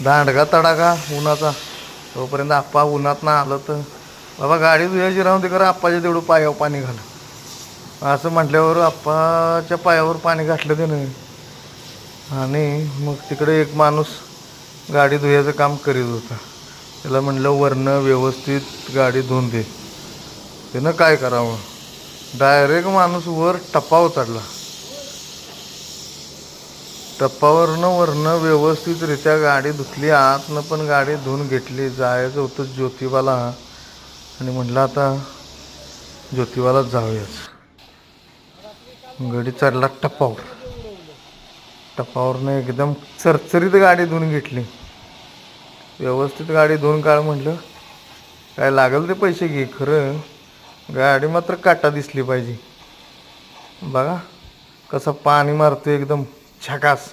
दांडगा तडागा उन्हाचा. तोपर्यंत आप्पा उन्हात ना आलं तर बाबा गाडी धुयाची राहून ते करा, आप्पाच्या तेवढं पायावर पाणी घाल. असं म्हटल्यावर आप्पाच्या पायावर पाणी घातलं ते नाही. आणि मग तिकडे एक माणूस गाडी धुयाचं काम करीत होता. त्याला म्हटलं वरनं व्यवस्थित गाडी धुवून दे. त्यानं काय करावं, डायरेक्ट माणूस वर टप्पावर चढला. टप्पावरनं व्यवस्थितरित्या गाडी धुतली. आतनं पण गाडी धुवून घेतली. जायचं होतं ज्योतिबाला आणि म्हटलं आता ज्योतिबालाच जाऊयाच. गाडी चढला टप्पावर. टप्पावरनं एकदम चरचरीत गाडी धुवून घेतली. व्यवस्थित गाडी धुवून काढ म्हटलं. काय लागेल ते पैसे घे, खरं गाडी मात्र काटा दिसली पाहिजे. बघा कसं पाणी मारतो एकदम झकास.